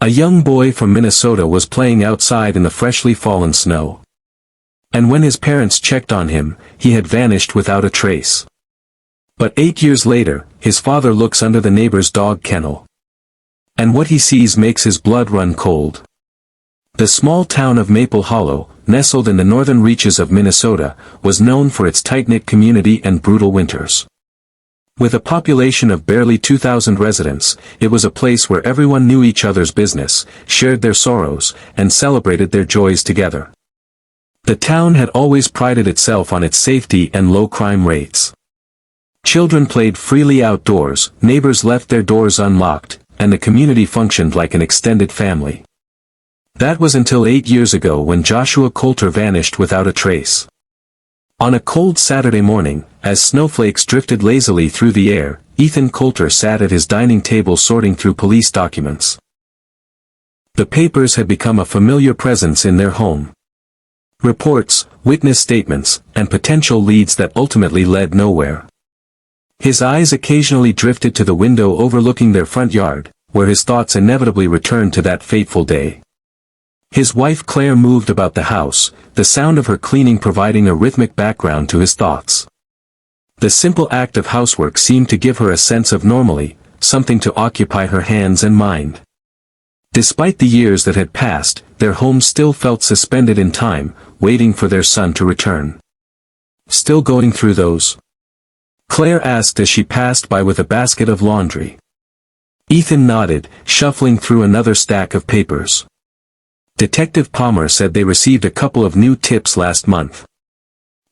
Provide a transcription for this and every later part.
A young boy from Minnesota was playing outside in the freshly fallen snow. And when his parents checked on him, he had vanished without a trace. But 8 years later, his father looks under the neighbor's dog kennel. And what he sees makes his blood run cold. The small town of Maple Hollow, nestled in the northern reaches of Minnesota, was known for its tight-knit community and brutal winters. With a population of barely 2,000 residents, it was a place where everyone knew each other's business, shared their sorrows, and celebrated their joys together. The town had always prided itself on its safety and low crime rates. Children played freely outdoors, neighbors left their doors unlocked, and the community functioned like an extended family. That was until 8 years ago when Joshua Coulter vanished without a trace. On a cold Saturday morning, as snowflakes drifted lazily through the air, Ethan Coulter sat at his dining table sorting through police documents. The papers had become a familiar presence in their home. Reports, witness statements, and potential leads that ultimately led nowhere. His eyes occasionally drifted to the window overlooking their front yard, where his thoughts inevitably returned to that fateful day. His wife Claire moved about the house, the sound of her cleaning providing a rhythmic background to his thoughts. The simple act of housework seemed to give her a sense of normalcy, something to occupy her hands and mind. Despite the years that had passed, their home still felt suspended in time, waiting for their son to return. "Still going through those?" Claire asked as she passed by with a basket of laundry. Ethan nodded, shuffling through another stack of papers. Detective Palmer said they received a couple of new tips last month.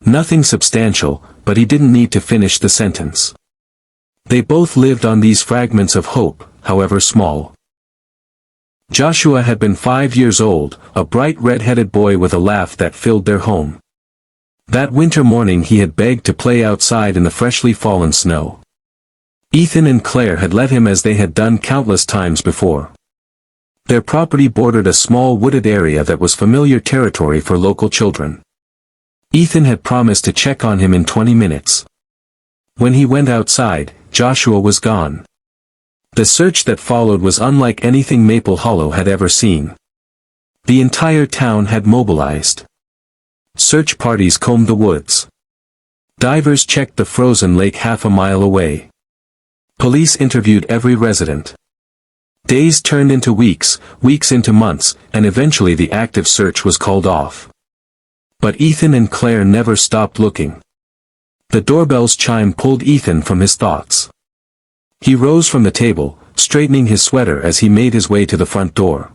Nothing substantial, but he didn't need to finish the sentence. They both lived on these fragments of hope, however small. Joshua had been 5 years old, a bright red-headed boy with a laugh that filled their home. That winter morning he had begged to play outside in the freshly fallen snow. Ethan and Claire had let him as they had done countless times before. Their property bordered a small wooded area that was familiar territory for local children. Ethan had promised to check on him in 20 minutes. When he went outside, Joshua was gone. The search that followed was unlike anything Maple Hollow had ever seen. The entire town had mobilized. Search parties combed the woods. Divers checked the frozen lake half a mile away. Police interviewed every resident. Days turned into weeks, weeks into months, and eventually the active search was called off. But Ethan and Claire never stopped looking. The doorbell's chime pulled Ethan from his thoughts. He rose from the table, straightening his sweater as he made his way to the front door.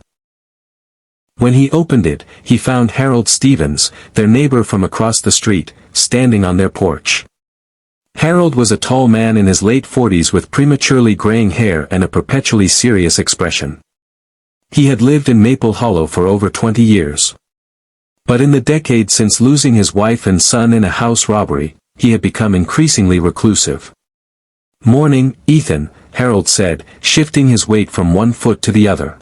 When he opened it, he found Harold Stevens, their neighbor from across the street, standing on their porch. Harold was a tall man in his late 40s with prematurely graying hair and a perpetually serious expression. He had lived in Maple Hollow for over 20 years. But in the decade since losing his wife and son in a house robbery, he had become increasingly reclusive. "Morning, Ethan," Harold said, shifting his weight from one foot to the other.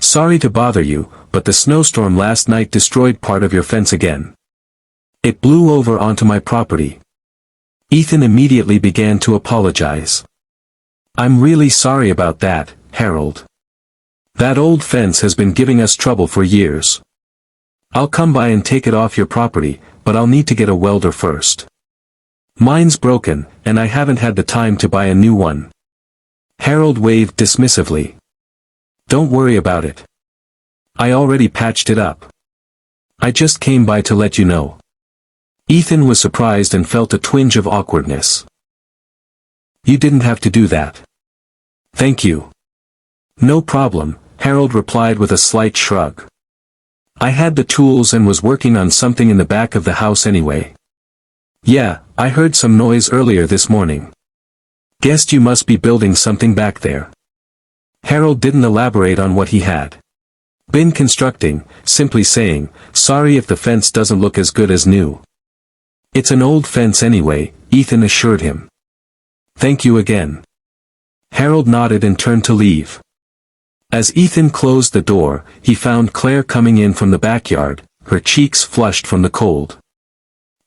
"Sorry to bother you, but the snowstorm last night destroyed part of your fence again. It blew over onto my property." Ethan immediately began to apologize. "I'm really sorry about that, Harold. That old fence has been giving us trouble for years. I'll come by and take it off your property, but I'll need to get a welder first. Mine's broken, and I haven't had the time to buy a new one." Harold waved dismissively. "Don't worry about it. I already patched it up. I just came by to let you know." Ethan was surprised and felt a twinge of awkwardness. "You didn't have to do that. Thank you." "No problem," Harold replied with a slight shrug. "I had the tools and was working on something in the back of the house anyway. Yeah, I heard some noise earlier this morning. Guessed you must be building something back there." Harold didn't elaborate on what he had been constructing, simply saying, "Sorry if the fence doesn't look as good as new." "It's an old fence anyway," Ethan assured him. "Thank you again." Harold nodded and turned to leave. As Ethan closed the door, he found Claire coming in from the backyard, her cheeks flushed from the cold.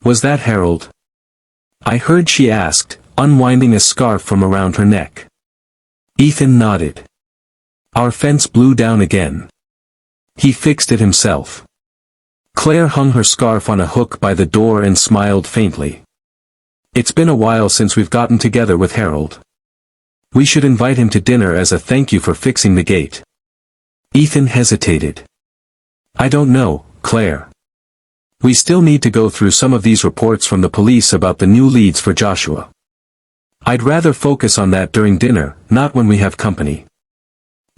"Was that Harold?" "I heard," she asked, unwinding a scarf from around her neck. Ethan nodded. Our fence blew down again. He fixed it himself. Claire hung her scarf on a hook by the door and smiled faintly. It's been a while since we've gotten together with Harold. We should invite him to dinner as a thank you for fixing the gate. Ethan hesitated. I don't know, Claire. We still need to go through some of these reports from the police about the new leads for Joshua. I'd rather focus on that during dinner, not when we have company.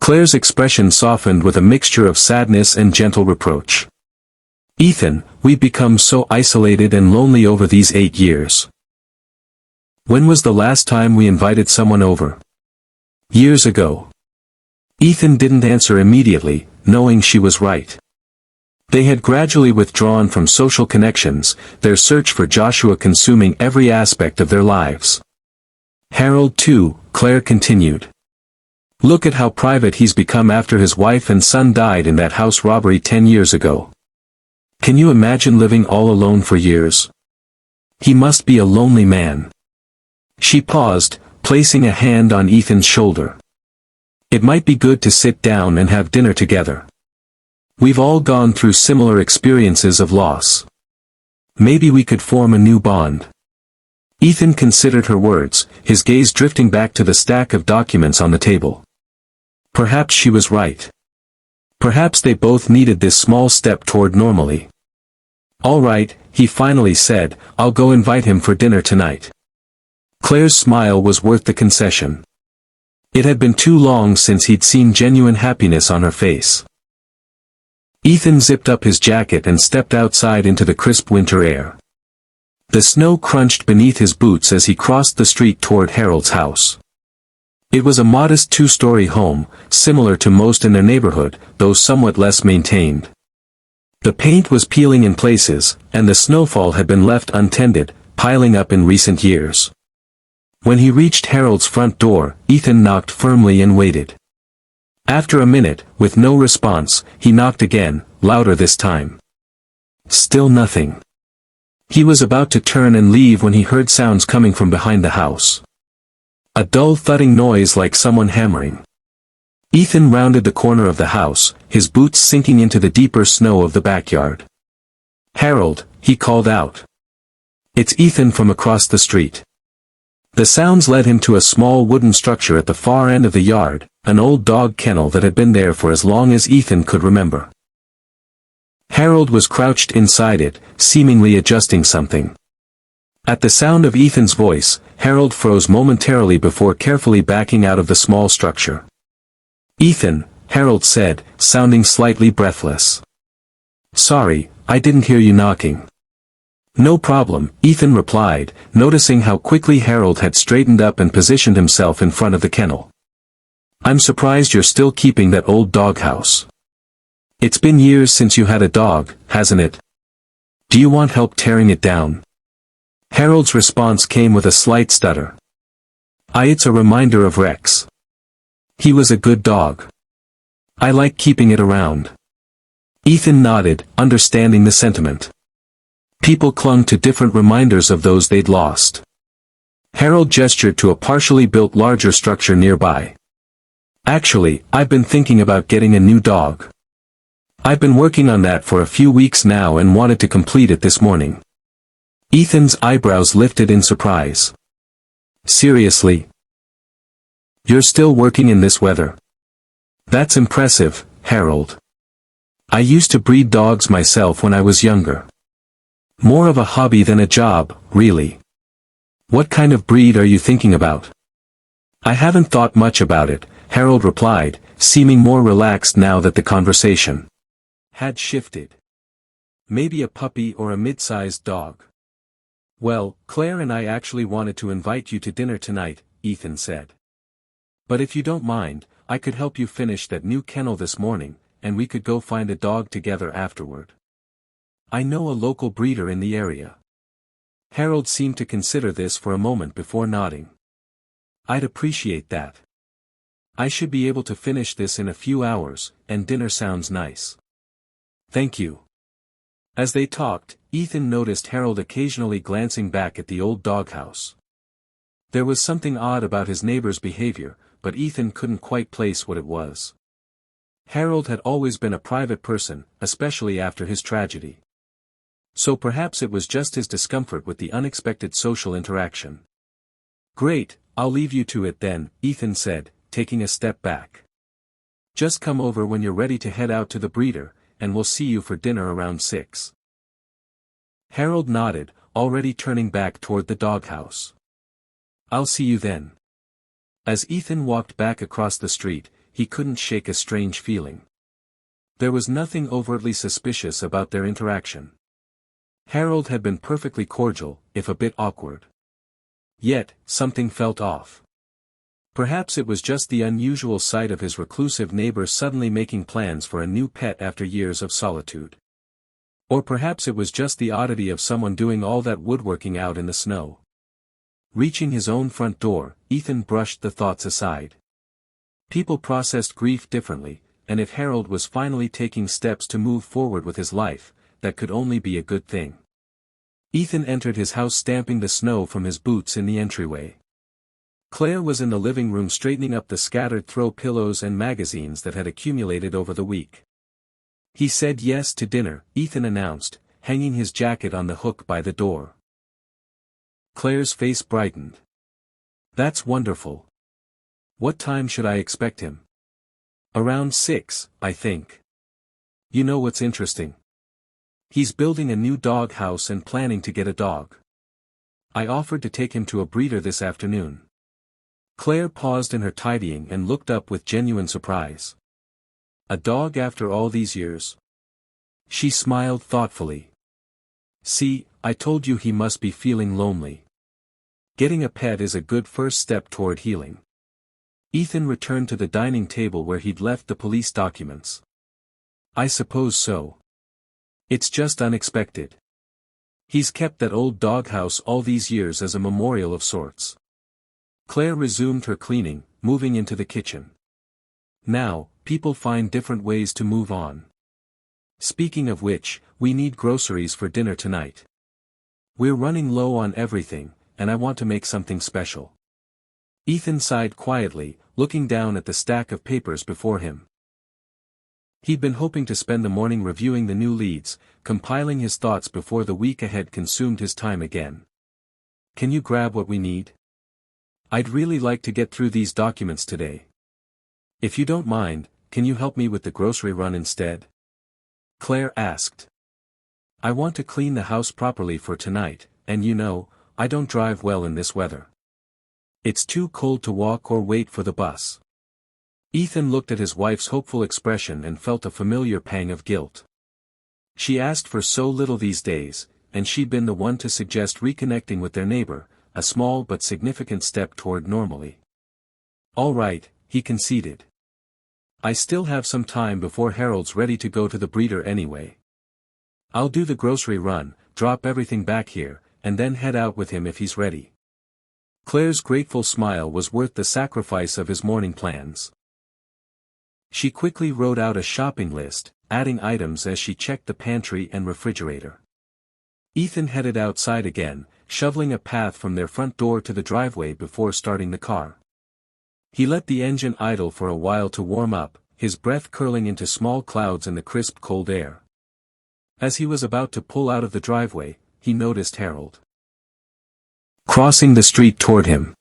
Claire's expression softened with a mixture of sadness and gentle reproach. Ethan, we've become so isolated and lonely over these 8 years. When was the last time we invited someone over? Years ago. Ethan didn't answer immediately, knowing she was right. They had gradually withdrawn from social connections, their search for Joshua consuming every aspect of their lives. Harold too, Claire continued. Look at how private he's become after his wife and son died in that house robbery 10 years ago. Can you imagine living all alone for years? He must be a lonely man. She paused, placing a hand on Ethan's shoulder. It might be good to sit down and have dinner together. We've all gone through similar experiences of loss. Maybe we could form a new bond. Ethan considered her words, his gaze drifting back to the stack of documents on the table. Perhaps she was right. Perhaps they both needed this small step toward normalcy. All right, he finally said, I'll go invite him for dinner tonight. Claire's smile was worth the concession. It had been too long since he'd seen genuine happiness on her face. Ethan zipped up his jacket and stepped outside into the crisp winter air. The snow crunched beneath his boots as he crossed the street toward Harold's house. It was a modest 2-story home, similar to most in their neighborhood, though somewhat less maintained. The paint was peeling in places, and the snowfall had been left untended, piling up in recent years. When he reached Harold's front door, Ethan knocked firmly and waited. After a minute, with no response, he knocked again, louder this time. Still nothing. He was about to turn and leave when he heard sounds coming from behind the house. A dull thudding noise like someone hammering. Ethan rounded the corner of the house, his boots sinking into the deeper snow of the backyard. Harold, he called out. It's Ethan from across the street. The sounds led him to a small wooden structure at the far end of the yard, an old dog kennel that had been there for as long as Ethan could remember. Harold was crouched inside it, seemingly adjusting something. At the sound of Ethan's voice, Harold froze momentarily before carefully backing out of the small structure. Ethan, Harold said, sounding slightly breathless. Sorry, I didn't hear you knocking. No problem, Ethan replied, noticing how quickly Harold had straightened up and positioned himself in front of the kennel. I'm surprised you're still keeping that old doghouse. It's been years since you had a dog, hasn't it? Do you want help tearing it down? Harold's response came with a slight stutter. It's a reminder of Rex. He was a good dog. I like keeping it around. Ethan nodded, understanding the sentiment. People clung to different reminders of those they'd lost. Harold gestured to a partially built larger structure nearby. Actually, I've been thinking about getting a new dog. I've been working on that for a few weeks now and wanted to complete it this morning. Ethan's eyebrows lifted in surprise. Seriously? You're still working in this weather? That's impressive, Harold. I used to breed dogs myself when I was younger. More of a hobby than a job, really. What kind of breed are you thinking about? I haven't thought much about it, Harold replied, seeming more relaxed now that the conversation had shifted. Maybe a puppy or a mid-sized dog. Well, Claire and I actually wanted to invite you to dinner tonight, Ethan said. But if you don't mind, I could help you finish that new kennel this morning, and we could go find a dog together afterward. I know a local breeder in the area. Harold seemed to consider this for a moment before nodding. I'd appreciate that. I should be able to finish this in a few hours, and dinner sounds nice. Thank you. As they talked, Ethan noticed Harold occasionally glancing back at the old doghouse. There was something odd about his neighbor's behavior, but Ethan couldn't quite place what it was. Harold had always been a private person, especially after his tragedy. So perhaps it was just his discomfort with the unexpected social interaction. "Great, I'll leave you to it then," Ethan said, taking a step back. "Just come over when you're ready to head out to the breeder, and we'll see you for dinner around 6. Harold nodded, already turning back toward the doghouse. "I'll see you then." As Ethan walked back across the street, he couldn't shake a strange feeling. There was nothing overtly suspicious about their interaction. Harold had been perfectly cordial, if a bit awkward. Yet, something felt off. Perhaps it was just the unusual sight of his reclusive neighbor suddenly making plans for a new pet after years of solitude. Or perhaps it was just the oddity of someone doing all that woodworking out in the snow. Reaching his own front door, Ethan brushed the thoughts aside. People processed grief differently, and if Harold was finally taking steps to move forward with his life, that could only be a good thing. Ethan entered his house stamping the snow from his boots in the entryway. Claire was in the living room straightening up the scattered throw pillows and magazines that had accumulated over the week. "He said yes to dinner," Ethan announced, hanging his jacket on the hook by the door. Claire's face brightened. "That's wonderful. What time should I expect him?" "Around 6, I think. You know what's interesting? He's building a new dog house and planning to get a dog. I offered to take him to a breeder this afternoon." Claire paused in her tidying and looked up with genuine surprise. "A dog after all these years?" She smiled thoughtfully. "See, I told you he must be feeling lonely. Getting a pet is a good first step toward healing." Ethan returned to the dining table where he'd left the police documents. "I suppose so. It's just unexpected. He's kept that old doghouse all these years as a memorial of sorts." Claire resumed her cleaning, moving into the kitchen. "Now, people find different ways to move on. Speaking of which, we need groceries for dinner tonight. We're running low on everything, and I want to make something special." Ethan sighed quietly, looking down at the stack of papers before him. He'd been hoping to spend the morning reviewing the new leads, compiling his thoughts before the week ahead consumed his time again. "Can you grab what we need? I'd really like to get through these documents today. If you don't mind, can you help me with the grocery run instead?" Claire asked. "I want to clean the house properly for tonight, and you know, I don't drive well in this weather. It's too cold to walk or wait for the bus." Ethan looked at his wife's hopeful expression and felt a familiar pang of guilt. She asked for so little these days, and she'd been the one to suggest reconnecting with their neighbor, a small but significant step toward normalcy. "All right," he conceded. "I still have some time before Harold's ready to go to the breeder anyway. I'll do the grocery run, drop everything back here, and then head out with him if he's ready." Claire's grateful smile was worth the sacrifice of his morning plans. She quickly wrote out a shopping list, adding items as she checked the pantry and refrigerator. Ethan headed outside again, shoveling a path from their front door to the driveway before starting the car. He let the engine idle for a while to warm up, his breath curling into small clouds in the crisp cold air. As he was about to pull out of the driveway, he noticed Harold crossing the street toward him.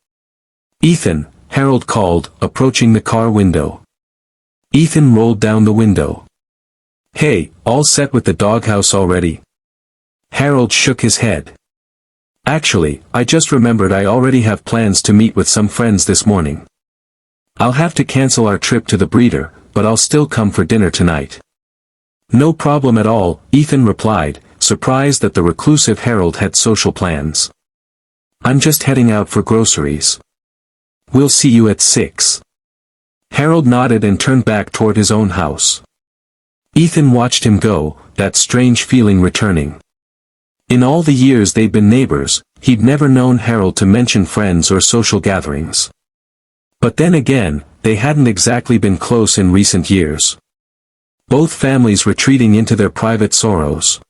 "Ethan," Harold called, approaching the car window. Ethan rolled down the window. "Hey, all set with the doghouse already?" Harold shook his head. "Actually, I just remembered I already have plans to meet with some friends this morning. I'll have to cancel our trip to the breeder, but I'll still come for dinner tonight." "No problem at all," Ethan replied, surprised that the reclusive Harold had social plans. "I'm just heading out for groceries. We'll see you at 6. Harold nodded and turned back toward his own house. Ethan watched him go, that strange feeling returning. In all the years they'd been neighbors, he'd never known Harold to mention friends or social gatherings. But then again, they hadn't exactly been close in recent years. Both families retreating into their private sorrows.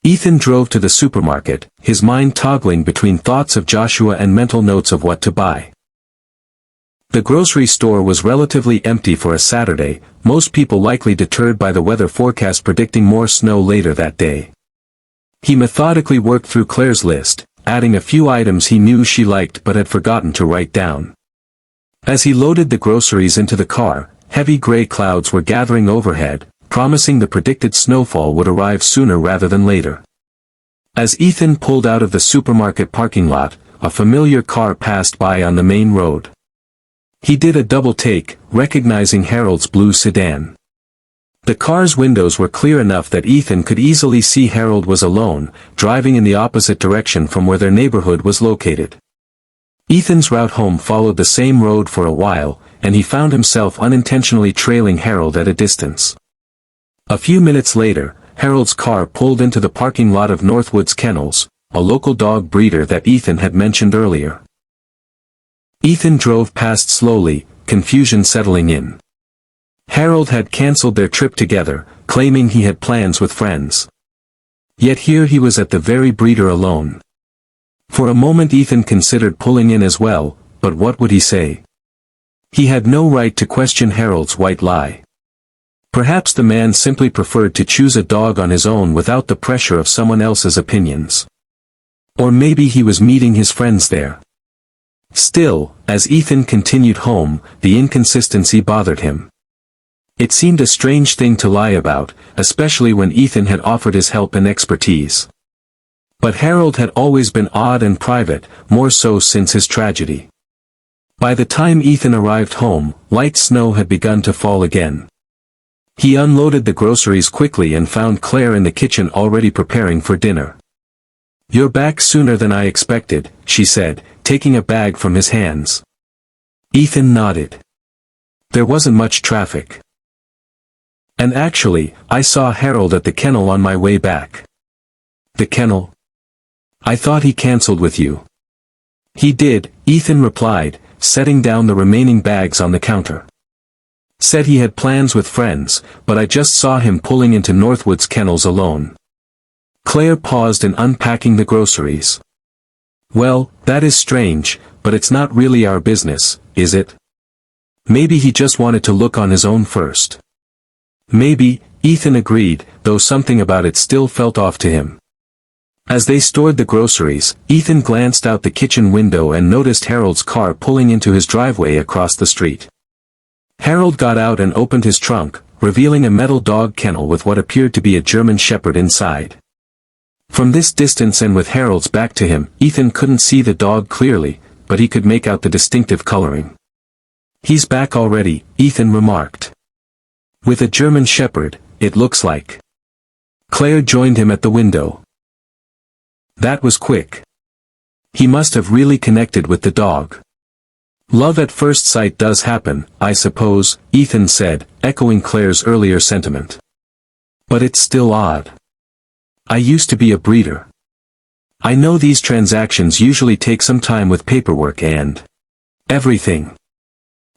Ethan drove to the supermarket, his mind toggling between thoughts of Joshua and mental notes of what to buy. The grocery store was relatively empty for a Saturday, most people likely deterred by the weather forecast predicting more snow later that day. He methodically worked through Claire's list, adding a few items he knew she liked but had forgotten to write down. As he loaded the groceries into the car, heavy gray clouds were gathering overhead, promising the predicted snowfall would arrive sooner rather than later. As Ethan pulled out of the supermarket parking lot, a familiar car passed by on the main road. He did a double take, recognizing Harold's blue sedan. The car's windows were clear enough that Ethan could easily see Harold was alone, driving in the opposite direction from where their neighborhood was located. Ethan's route home followed the same road for a while, and he found himself unintentionally trailing Harold at a distance. A few minutes later, Harold's car pulled into the parking lot of Northwood's Kennels, a local dog breeder that Ethan had mentioned earlier. Ethan drove past slowly, confusion settling in. Harold had cancelled their trip together, claiming he had plans with friends. Yet here he was at the very breeder alone. For a moment Ethan considered pulling in as well, but what would he say? He had no right to question Harold's white lie. Perhaps the man simply preferred to choose a dog on his own without the pressure of someone else's opinions. Or maybe he was meeting his friends there. Still, as Ethan continued home, the inconsistency bothered him. It seemed a strange thing to lie about, especially when Ethan had offered his help and expertise. But Harold had always been odd and private, more so since his tragedy. By the time Ethan arrived home, light snow had begun to fall again. He unloaded the groceries quickly and found Claire in the kitchen already preparing for dinner. "You're back sooner than I expected," she said, taking a bag from his hands. Ethan nodded. "There wasn't much traffic. And actually, I saw Harold at the kennel on my way back." "The kennel? I thought he cancelled with you." "He did," Ethan replied, setting down the remaining bags on the counter. "Said he had plans with friends, but I just saw him pulling into Northwood's Kennels alone." Claire paused in unpacking the groceries. "Well, that is strange, but it's not really our business, is it? Maybe he just wanted to look on his own first." "Maybe," Ethan agreed, though something about it still felt off to him. As they stored the groceries, Ethan glanced out the kitchen window and noticed Harold's car pulling into his driveway across the street. Harold got out and opened his trunk, revealing a metal dog kennel with what appeared to be a German Shepherd inside. From this distance and with Harold's back to him, Ethan couldn't see the dog clearly, but he could make out the distinctive coloring. "He's back already," Ethan remarked. "With a German Shepherd, it looks like." Claire joined him at the window. "That was quick. He must have really connected with the dog." "Love at first sight does happen, I suppose," Ethan said, echoing Claire's earlier sentiment. "But it's still odd. I used to be a breeder. I know these transactions usually take some time with paperwork and everything."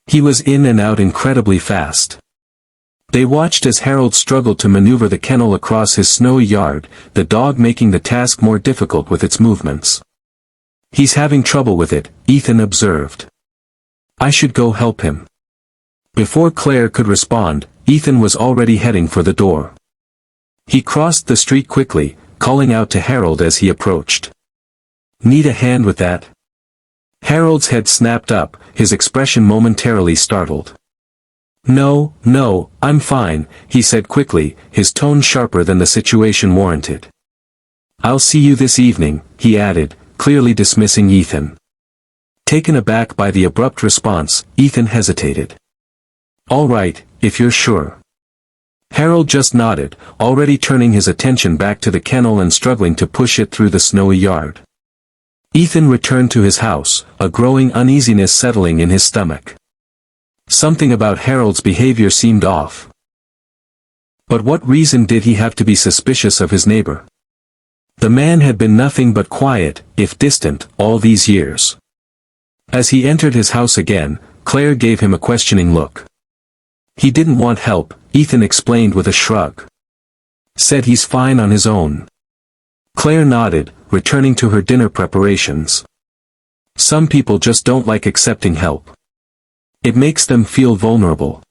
He was in and out incredibly fast. They watched as Harold struggled to maneuver the kennel across his snowy yard, the dog making the task more difficult with its movements. "He's having trouble with it," Ethan observed. "I should go help him." Before Claire could respond, Ethan was already heading for the door. He crossed the street quickly, calling out to Harold as he approached. "Need a hand with that?" Harold's head snapped up, his expression momentarily startled. "No, no, I'm fine," he said quickly, his tone sharper than the situation warranted. "I'll see you this evening," he added, clearly dismissing Ethan. Taken aback by the abrupt response, Ethan hesitated. "All right, if you're sure." Harold just nodded, already turning his attention back to the kennel and struggling to push it through the snowy yard. Ethan returned to his house, a growing uneasiness settling in his stomach. Something about Harold's behavior seemed off. But what reason did he have to be suspicious of his neighbor? The man had been nothing but quiet, if distant, all these years. As he entered his house again, Claire gave him a questioning look. "He didn't want help," Ethan explained with a shrug. "Said he's fine on his own." Claire nodded, returning to her dinner preparations. "Some people just don't like accepting help." It makes them feel vulnerable.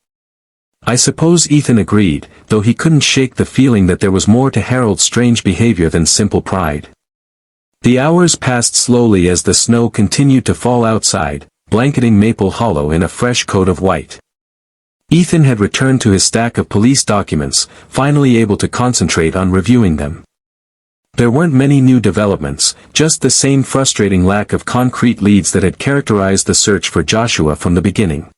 I suppose Ethan agreed, though he couldn't shake the feeling that there was more to Harold's strange behavior than simple pride. The hours passed slowly as the snow continued to fall outside, blanketing Maple Hollow in a fresh coat of white. Ethan had returned to his stack of police documents, finally able to concentrate on reviewing them. There weren't many new developments, just the same frustrating lack of concrete leads that had characterized the search for Joshua from the beginning.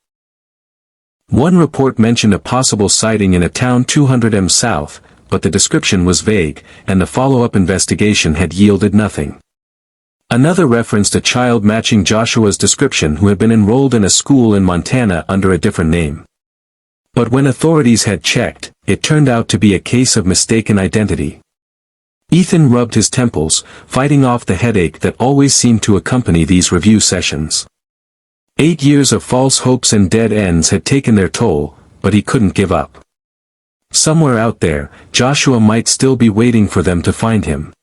One report mentioned a possible sighting in a town 200 m south, but the description was vague, and the follow-up investigation had yielded nothing. Another referenced a child matching Joshua's description who had been enrolled in a school in Montana under a different name. But when authorities had checked, it turned out to be a case of mistaken identity. Ethan rubbed his temples, fighting off the headache that always seemed to accompany these review sessions. 8 years of false hopes and dead ends had taken their toll, but he couldn't give up. Somewhere out there, Joshua might still be waiting for them to find him.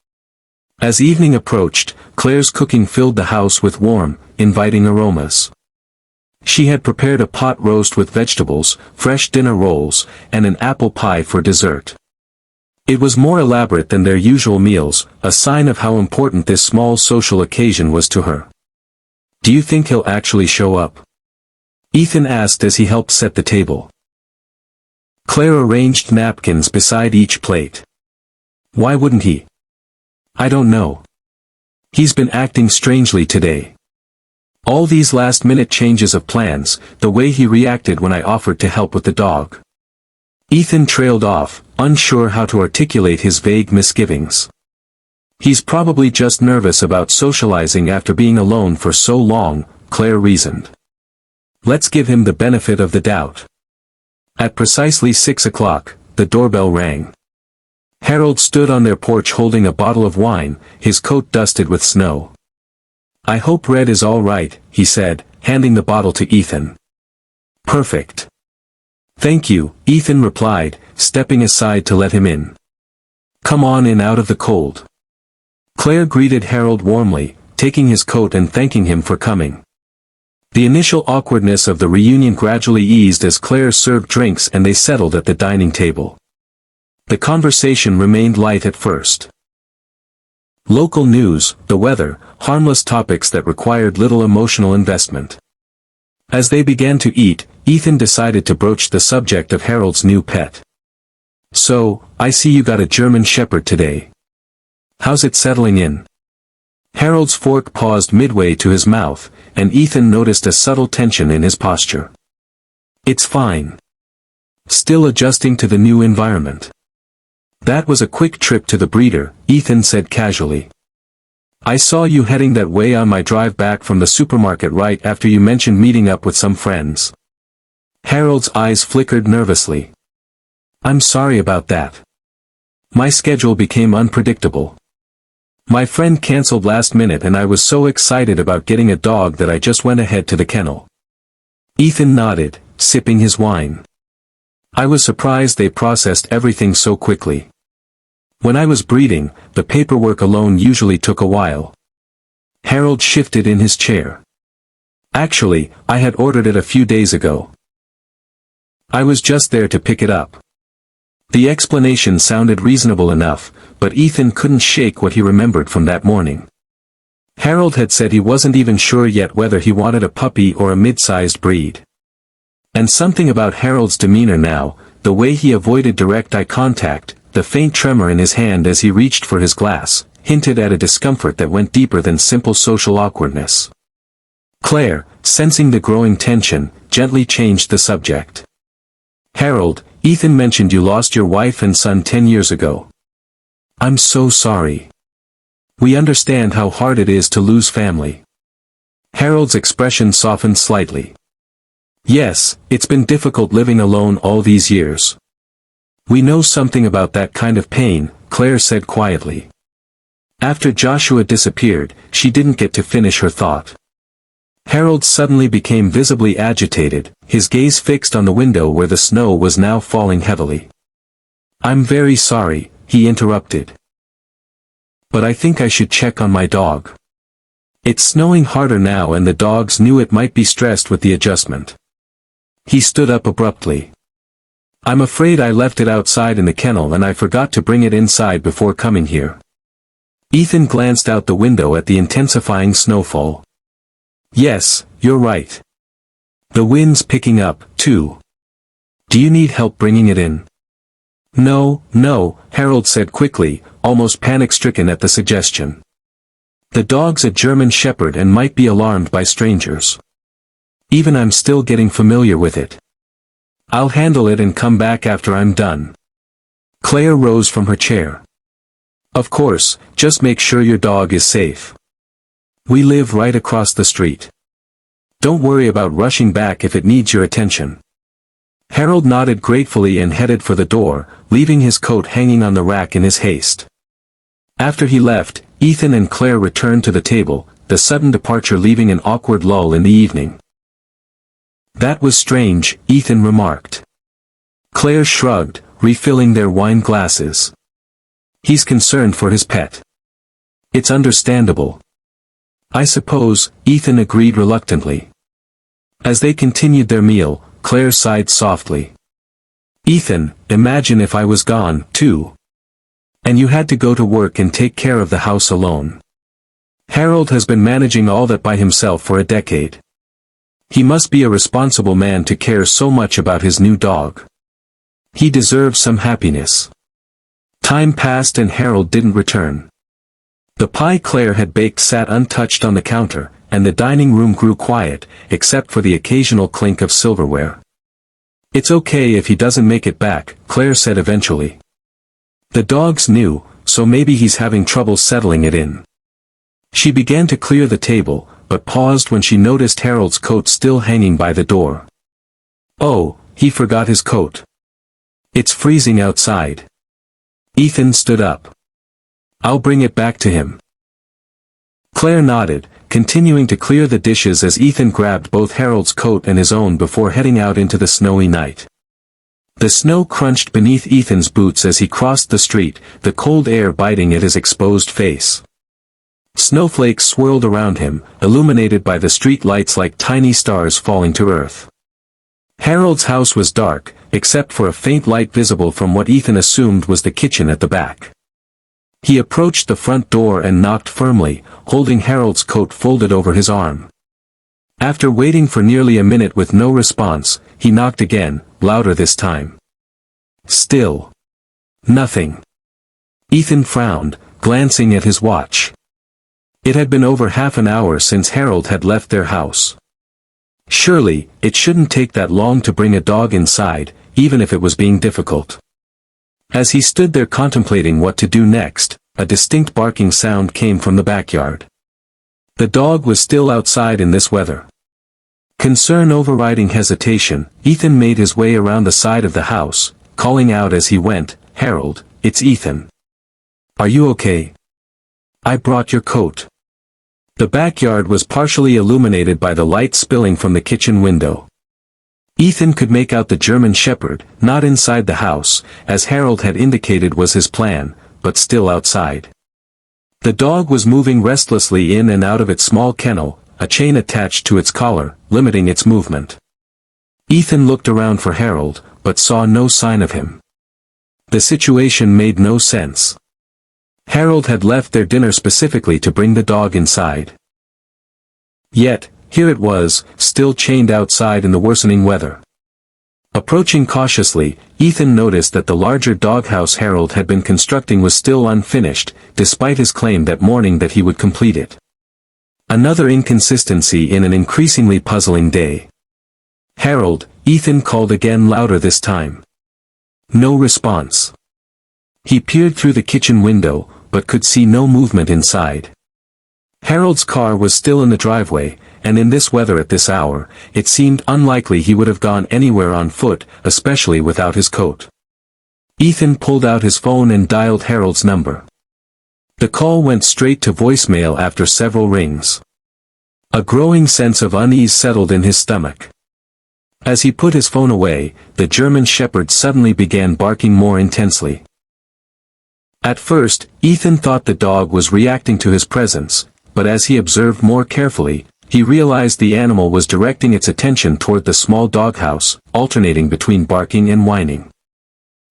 As evening approached, Claire's cooking filled the house with warm, inviting aromas. She had prepared a pot roast with vegetables, fresh dinner rolls, and an apple pie for dessert. It was more elaborate than their usual meals, a sign of how important this small social occasion was to her. "Do you think he'll actually show up?" Ethan asked as he helped set the table. Claire arranged napkins beside each plate. "Why wouldn't he?" "I don't know. He's been acting strangely today. All these last-minute changes of plans, the way he reacted when I offered to help with the dog." Ethan trailed off, unsure how to articulate his vague misgivings. "He's probably just nervous about socializing after being alone for so long," Claire reasoned. "Let's give him the benefit of the doubt." At precisely 6 o'clock, the doorbell rang. Harold stood on their porch holding a bottle of wine, his coat dusted with snow. "I hope Red is all right," he said, handing the bottle to Ethan. "Perfect. Thank you," Ethan replied, stepping aside to let him in. "Come on in out of the cold." Claire greeted Harold warmly, taking his coat and thanking him for coming. The initial awkwardness of the reunion gradually eased as Claire served drinks and they settled at the dining table. The conversation remained light at first. Local news, the weather, harmless topics that required little emotional investment. As they began to eat, Ethan decided to broach the subject of Harold's new pet. "So, I see you got a German Shepherd today. How's it settling in?" Harold's fork paused midway to his mouth, and Ethan noticed a subtle tension in his posture. "It's fine. Still adjusting to the new environment." "That was a quick trip to the breeder," Ethan said casually. "I saw you heading that way on my drive back from the supermarket right after you mentioned meeting up with some friends." Harold's eyes flickered nervously. "I'm sorry about that. My schedule became unpredictable. My friend canceled last minute and I was so excited about getting a dog that I just went ahead to the kennel." Ethan nodded, sipping his wine. "I was surprised they processed everything so quickly. When I was breeding, the paperwork alone usually took a while." Harold shifted in his chair. "Actually, I had ordered it a few days ago. I was just there to pick it up." The explanation sounded reasonable enough, but Ethan couldn't shake what he remembered from that morning. Harold had said he wasn't even sure yet whether he wanted a puppy or a mid-sized breed. And something about Harold's demeanor now, the way he avoided direct eye contact, the faint tremor in his hand as he reached for his glass, hinted at a discomfort that went deeper than simple social awkwardness. Claire, sensing the growing tension, gently changed the subject. "Harold, Ethan mentioned you lost your wife and son 10 years ago. I'm so sorry. We understand how hard it is to lose family." Harold's expression softened slightly. "Yes, it's been difficult living alone all these years. We know something about that kind of pain," Claire said quietly. After Joshua disappeared, she didn't get to finish her thought. Harold suddenly became visibly agitated, his gaze fixed on the window where the snow was now falling heavily. "I'm very sorry," he interrupted. "But I think I should check on my dog. It's snowing harder now and the dogs knew it might be stressed with the adjustment." He stood up abruptly. I'm afraid I left it outside in the kennel and I forgot to bring it inside before coming here. Ethan glanced out the window at the intensifying snowfall. Yes, you're right. The wind's picking up, too. Do you need help bringing it in? No, Harold said quickly, almost panic-stricken at the suggestion. The dog's a German shepherd and might be alarmed by strangers. Even I'm still getting familiar with it. I'll handle it and come back after I'm done. Claire rose from her chair. Of course, just make sure your dog is safe. We live right across the street. Don't worry about rushing back if it needs your attention. Harold nodded gratefully and headed for the door, leaving his coat hanging on the rack in his haste. After he left, Ethan and Claire returned to the table, the sudden departure leaving an awkward lull in the evening. That was strange, Ethan remarked. Claire shrugged, refilling their wine glasses. He's concerned for his pet. It's understandable. I suppose, Ethan agreed reluctantly. As they continued their meal, Claire sighed softly. Ethan, imagine if I was gone, too. And you had to go to work and take care of the house alone. Harold has been managing all that by himself for a decade. He must be a responsible man to care so much about his new dog. He deserves some happiness. Time passed and Harold didn't return. The pie Claire had baked sat untouched on the counter, and the dining room grew quiet, except for the occasional clink of silverware. It's okay if he doesn't make it back, Claire said eventually. The dog's new, so maybe he's having trouble settling it in. She began to clear the table, but paused when she noticed Harold's coat still hanging by the door. Oh, he forgot his coat. It's freezing outside. Ethan stood up. I'll bring it back to him. Claire nodded, continuing to clear the dishes as Ethan grabbed both Harold's coat and his own before heading out into the snowy night. The snow crunched beneath Ethan's boots as he crossed the street, the cold air biting at his exposed face. Snowflakes swirled around him, illuminated by the street lights like tiny stars falling to earth. Harold's house was dark, except for a faint light visible from what Ethan assumed was the kitchen at the back. He approached the front door and knocked firmly, holding Harold's coat folded over his arm. After waiting for nearly a minute with no response, he knocked again, louder this time. Still. Nothing. Ethan frowned, glancing at his watch. It had been over half an hour since Harold had left their house. Surely, it shouldn't take that long to bring a dog inside, even if it was being difficult. As he stood there contemplating what to do next, a distinct barking sound came from the backyard. The dog was still outside in this weather. Concern overriding hesitation, Ethan made his way around the side of the house, calling out as he went, Harold, it's Ethan. Are you okay? I brought your coat. The backyard was partially illuminated by the light spilling from the kitchen window. Ethan could make out the German shepherd, not inside the house, as Harold had indicated was his plan, but still outside. The dog was moving restlessly in and out of its small kennel, a chain attached to its collar, limiting its movement. Ethan looked around for Harold, but saw no sign of him. The situation made no sense. Harold had left their dinner specifically to bring the dog inside. Yet, here it was, still chained outside in the worsening weather. Approaching cautiously, Ethan noticed that the larger doghouse Harold had been constructing was still unfinished, despite his claim that morning that he would complete it. Another inconsistency in an increasingly puzzling day. Harold, Ethan called again louder this time. No response. He peered through the kitchen window, but could see no movement inside. Harold's car was still in the driveway, and in this weather at this hour, it seemed unlikely he would have gone anywhere on foot, especially without his coat. Ethan pulled out his phone and dialed Harold's number. The call went straight to voicemail after several rings. A growing sense of unease settled in his stomach. As he put his phone away, the German shepherd suddenly began barking more intensely. At first, Ethan thought the dog was reacting to his presence, but as he observed more carefully, he realized the animal was directing its attention toward the small doghouse, alternating between barking and whining.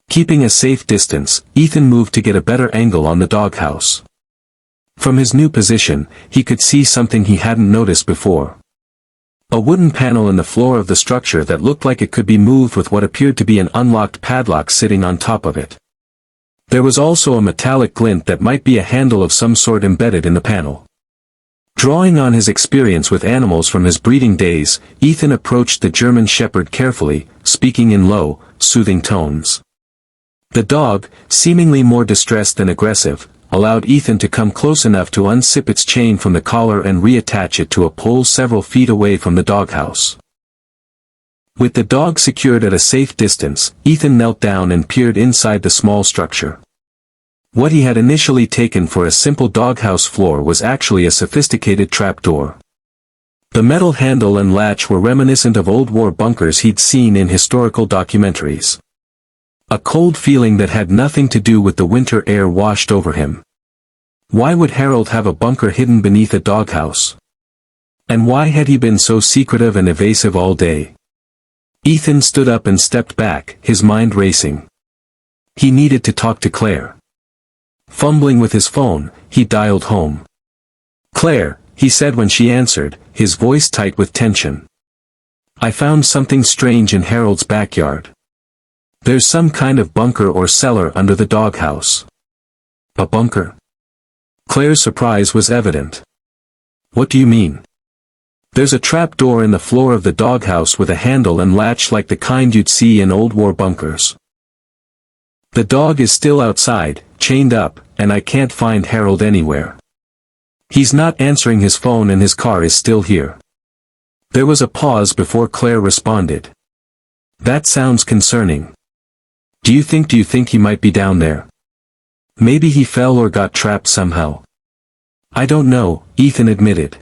Keeping a safe distance, Ethan moved to get a better angle on the doghouse. From his new position, he could see something he hadn't noticed before. A wooden panel in the floor of the structure that looked like it could be moved with what appeared to be an unlocked padlock sitting on top of it. There was also a metallic glint that might be a handle of some sort embedded in the panel. Drawing on his experience with animals from his breeding days, Ethan approached the German Shepherd carefully, speaking in low, soothing tones. The dog, seemingly more distressed than aggressive, allowed Ethan to come close enough to unzip its chain from the collar and reattach it to a pole several feet away from the doghouse. With the dog secured at a safe distance, Ethan knelt down and peered inside the small structure. What he had initially taken for a simple doghouse floor was actually a sophisticated trapdoor. The metal handle and latch were reminiscent of old war bunkers he'd seen in historical documentaries. A cold feeling that had nothing to do with the winter air washed over him. Why would Harold have a bunker hidden beneath a doghouse? And why had he been so secretive and evasive all day? Ethan stood up and stepped back, his mind racing. He needed to talk to Claire. Fumbling with his phone, he dialed home. "Claire," he said when she answered, his voice tight with tension. "I found something strange in Harold's backyard. There's some kind of bunker or cellar under the doghouse." "A bunker?" Claire's surprise was evident. "What do you mean?" "There's a trap door in the floor of the doghouse with a handle and latch like the kind you'd see in old war bunkers. The dog is still outside, chained up, and I can't find Harold anywhere. He's not answering his phone and his car is still here." There was a pause before Claire responded. "That sounds concerning. Do you think he might be down there? Maybe he fell or got trapped somehow." "I don't know," Ethan admitted.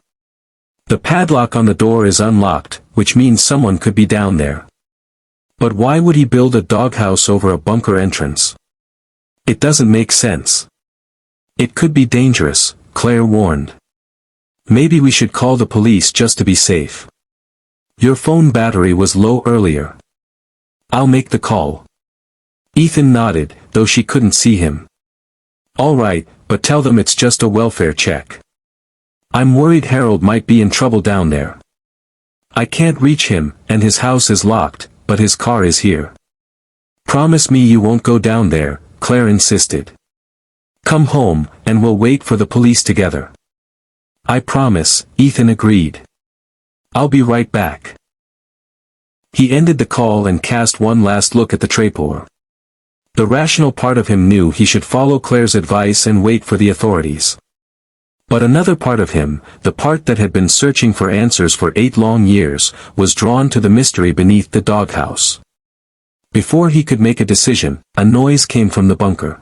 "The padlock on the door is unlocked, which means someone could be down there. But why would he build a doghouse over a bunker entrance? It doesn't make sense." "It could be dangerous," Claire warned. "Maybe we should call the police just to be safe. Your phone battery was low earlier." "I'll make the call." Ethan nodded, though she couldn't see him. "All right, but tell them it's just a welfare check. I'm worried Harold might be in trouble down there. I can't reach him, and his house is locked, but his car is here." "Promise me you won't go down there," Claire insisted. "Come home, and we'll wait for the police together." "I promise," Ethan agreed. "I'll be right back." He ended the call and cast one last look at the trapdoor. The rational part of him knew he should follow Claire's advice and wait for the authorities. But another part of him, the part that had been searching for answers for 8 long years, was drawn to the mystery beneath the doghouse. Before he could make a decision, a noise came from the bunker.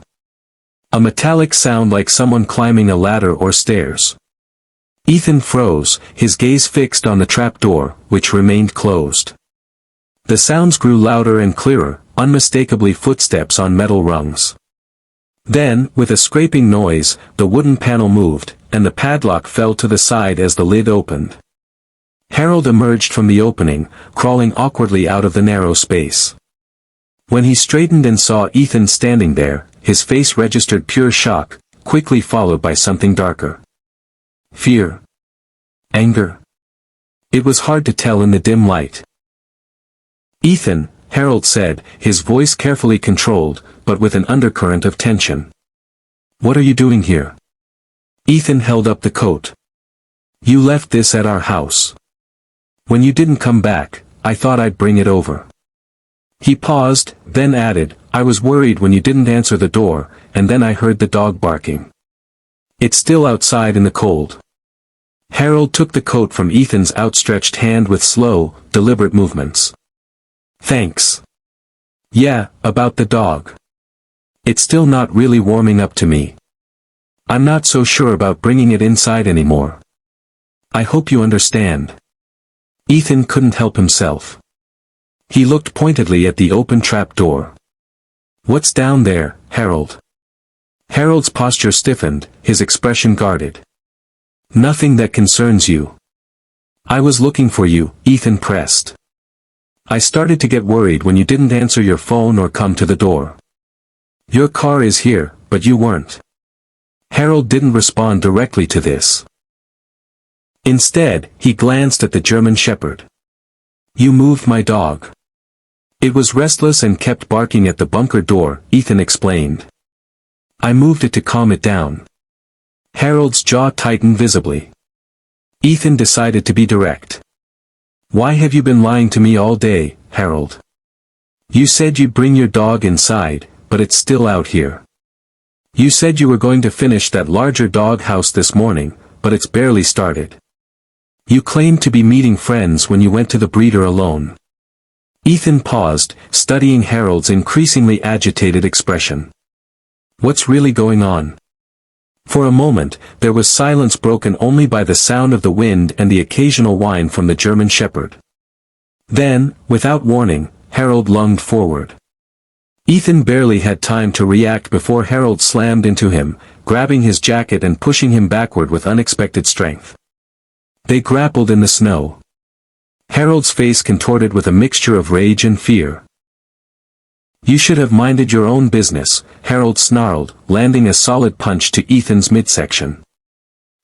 A metallic sound like someone climbing a ladder or stairs. Ethan froze, his gaze fixed on the trapdoor, which remained closed. The sounds grew louder and clearer, unmistakably footsteps on metal rungs. Then, with a scraping noise, the wooden panel moved, and the padlock fell to the side as the lid opened. Harold emerged from the opening, crawling awkwardly out of the narrow space. When he straightened and saw Ethan standing there, his face registered pure shock, quickly followed by something darker. Fear. Anger. It was hard to tell in the dim light. "Ethan," Harold said, his voice carefully controlled, but with an undercurrent of tension. "What are you doing here?" Ethan held up the coat. "You left this at our house. When you didn't come back, I thought I'd bring it over." He paused, then added, "I was worried when you didn't answer the door, and then I heard the dog barking. It's still outside in the cold." Harold took the coat from Ethan's outstretched hand with slow, deliberate movements. "Thanks. Yeah, about the dog. It's still not really warming up to me. I'm not so sure about bringing it inside anymore. I hope you understand." Ethan couldn't help himself. He looked pointedly at the open trap door. "What's down there, Harold?" Harold's posture stiffened, his expression guarded. "Nothing that concerns you." I was looking for you, Ethan pressed. I started to get worried when you didn't answer your phone or come to the door. Your car is here, but you weren't. Harold didn't respond directly to this. Instead, he glanced at the German Shepherd. You moved my dog. It was restless and kept barking at the bunker door, Ethan explained. I moved it to calm it down. Harold's jaw tightened visibly. Ethan decided to be direct. Why have you been lying to me all day, Harold? You said you'd bring your dog inside, but it's still out here. You said you were going to finish that larger dog house this morning, but it's barely started. You claimed to be meeting friends when you went to the breeder alone. Ethan paused, studying Harold's increasingly agitated expression. What's really going on? For a moment, there was silence broken only by the sound of the wind and the occasional whine from the German Shepherd. Then, without warning, Harold lunged forward. Ethan barely had time to react before Harold slammed into him, grabbing his jacket and pushing him backward with unexpected strength. They grappled in the snow. Harold's face contorted with a mixture of rage and fear. You should have minded your own business, Harold snarled, landing a solid punch to Ethan's midsection.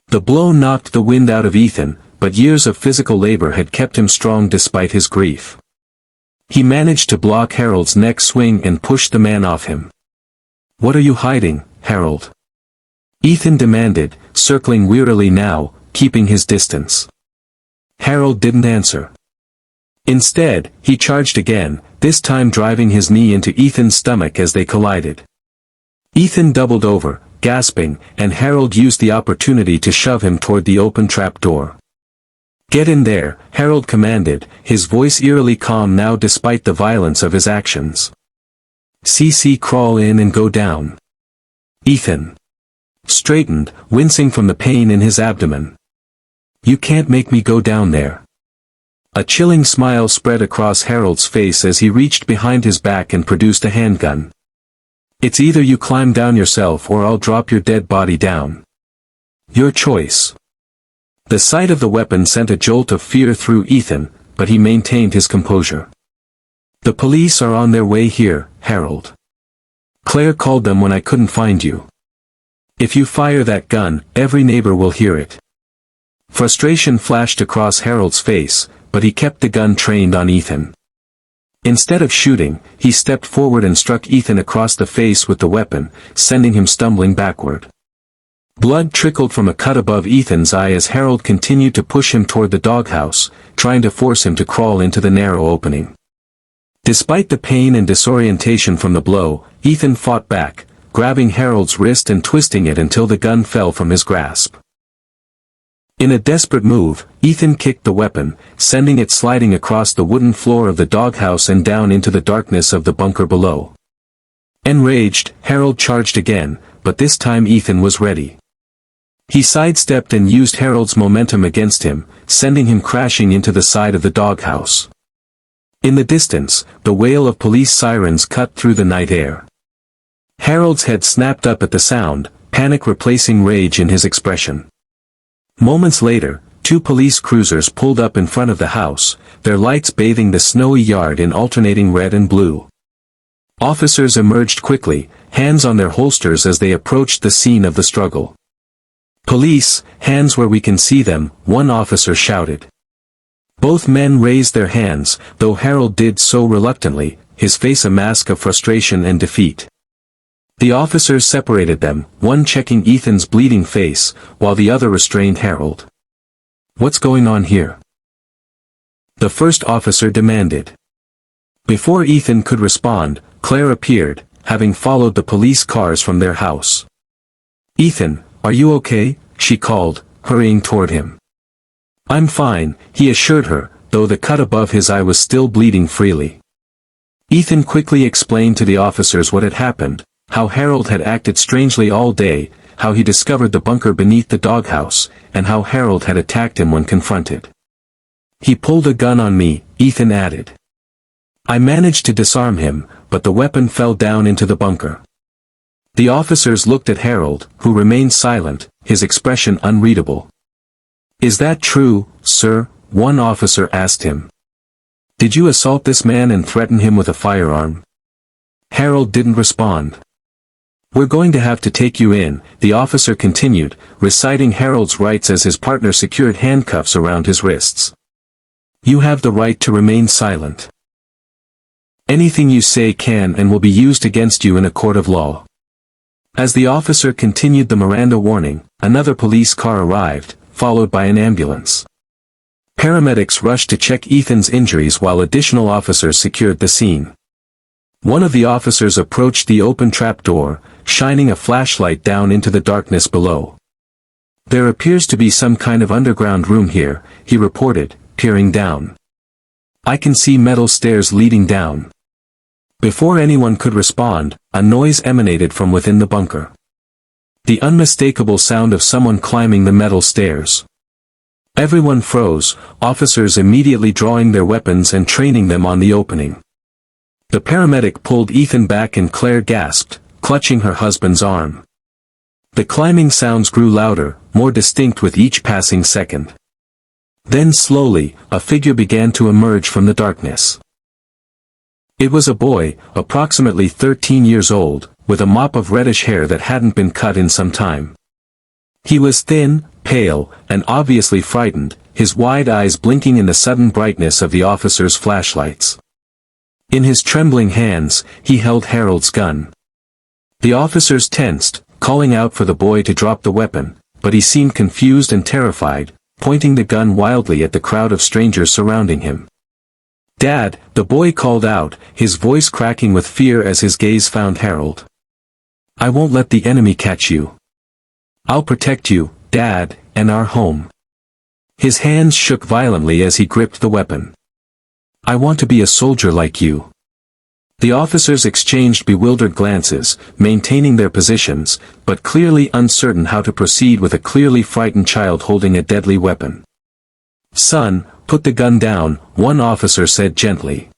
The blow knocked the wind out of Ethan, but years of physical labor had kept him strong despite his grief. He managed to block Harold's neck swing and push the man off him. What are you hiding, Harold? Ethan demanded, circling wearily now, keeping his distance. Harold didn't answer. Instead, he charged again, this time driving his knee into Ethan's stomach as they collided. Ethan doubled over, gasping, and Harold used the opportunity to shove him toward the open trap door. Get in there, Harold commanded, his voice eerily calm now despite the violence of his actions. CC crawl in and go down. Ethan straightened, wincing from the pain in his abdomen. You can't make me go down there. A chilling smile spread across Harold's face as he reached behind his back and produced a handgun. It's either you climb down yourself or I'll drop your dead body down. Your choice. The sight of the weapon sent a jolt of fear through Ethan, but he maintained his composure. The police are on their way here, Harold. Claire called them when I couldn't find you. If you fire that gun, every neighbor will hear it. Frustration flashed across Harold's face, but he kept the gun trained on Ethan. Instead of shooting, he stepped forward and struck Ethan across the face with the weapon, sending him stumbling backward. Blood trickled from a cut above Ethan's eye as Harold continued to push him toward the doghouse, trying to force him to crawl into the narrow opening. Despite the pain and disorientation from the blow, Ethan fought back, grabbing Harold's wrist and twisting it until the gun fell from his grasp. In a desperate move, Ethan kicked the weapon, sending it sliding across the wooden floor of the doghouse and down into the darkness of the bunker below. Enraged, Harold charged again, but this time Ethan was ready. He sidestepped and used Harold's momentum against him, sending him crashing into the side of the doghouse. In the distance, the wail of police sirens cut through the night air. Harold's head snapped up at the sound, panic replacing rage in his expression. Moments later, two police cruisers pulled up in front of the house, their lights bathing the snowy yard in alternating red and blue. Officers emerged quickly, hands on their holsters as they approached the scene of the struggle. Police, hands where we can see them, one officer shouted. Both men raised their hands, though Harold did so reluctantly, his face a mask of frustration and defeat. The officers separated them, one checking Ethan's bleeding face, while the other restrained Harold. What's going on here? The first officer demanded. Before Ethan could respond, Claire appeared, having followed the police cars from their house. Ethan, are you okay? She called, hurrying toward him. I'm fine, he assured her, though the cut above his eye was still bleeding freely. Ethan quickly explained to the officers what had happened, how Harold had acted strangely all day, how he discovered the bunker beneath the doghouse, and how Harold had attacked him when confronted. He pulled a gun on me, Ethan added. I managed to disarm him, but the weapon fell down into the bunker. The officers looked at Harold, who remained silent, his expression unreadable. Is that true, sir? one officer asked him. "Did you assault this man and threaten him with a firearm?" Harold didn't respond. "We're going to have to take you in," the officer continued, reciting Harold's rights as his partner secured handcuffs around his wrists. "You have the right to remain silent. Anything you say can and will be used against you in a court of law." As the officer continued the Miranda warning, another police car arrived, followed by an ambulance. Paramedics rushed to check Ethan's injuries while additional officers secured the scene. One of the officers approached the open trapdoor, shining a flashlight down into the darkness below. "There appears to be some kind of underground room here," he reported, peering down. "I can see metal stairs leading down." Before anyone could respond, a noise emanated from within the bunker. The unmistakable sound of someone climbing the metal stairs. Everyone froze, officers immediately drawing their weapons and training them on the opening. The paramedic pulled Ethan back and Claire gasped, clutching her husband's arm. The climbing sounds grew louder, more distinct with each passing second. Then slowly, a figure began to emerge from the darkness. It was a boy, approximately 13 years old, with a mop of reddish hair that hadn't been cut in some time. He was thin, pale, and obviously frightened, his wide eyes blinking in the sudden brightness of the officer's flashlights. In his trembling hands, he held Harold's gun. The officers tensed, calling out for the boy to drop the weapon, but he seemed confused and terrified, pointing the gun wildly at the crowd of strangers surrounding him. "Dad," the boy called out, his voice cracking with fear as his gaze found Harold. "I won't let the enemy catch you. I'll protect you, Dad, and our home." His hands shook violently as he gripped the weapon. "I want to be a soldier like you." The officers exchanged bewildered glances, maintaining their positions, but clearly uncertain how to proceed with a clearly frightened child holding a deadly weapon. "Son, put the gun down," one officer said gently.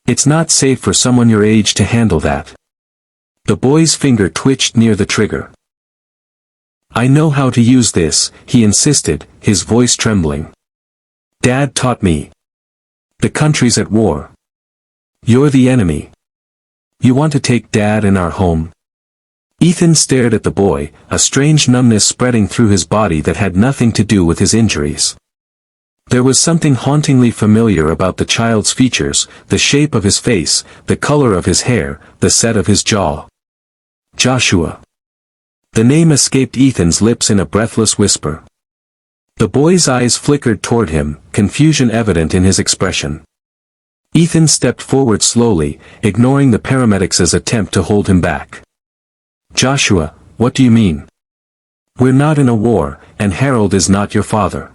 "It's not safe for someone your age to handle that." The boy's finger twitched near the trigger. "I know how to use this," he insisted, his voice trembling. "Dad taught me. The country's at war. You're the enemy. You want to take Dad and our home?" Ethan stared at the boy, a strange numbness spreading through his body that had nothing to do with his injuries. There was something hauntingly familiar about the child's features, the shape of his face, the color of his hair, the set of his jaw. Joshua. The name escaped Ethan's lips in a breathless whisper. The boy's eyes flickered toward him, confusion evident in his expression. Ethan stepped forward slowly, ignoring the paramedics' attempt to hold him back. "Joshua, what do you mean? We're not in a war, and Harold is not your father."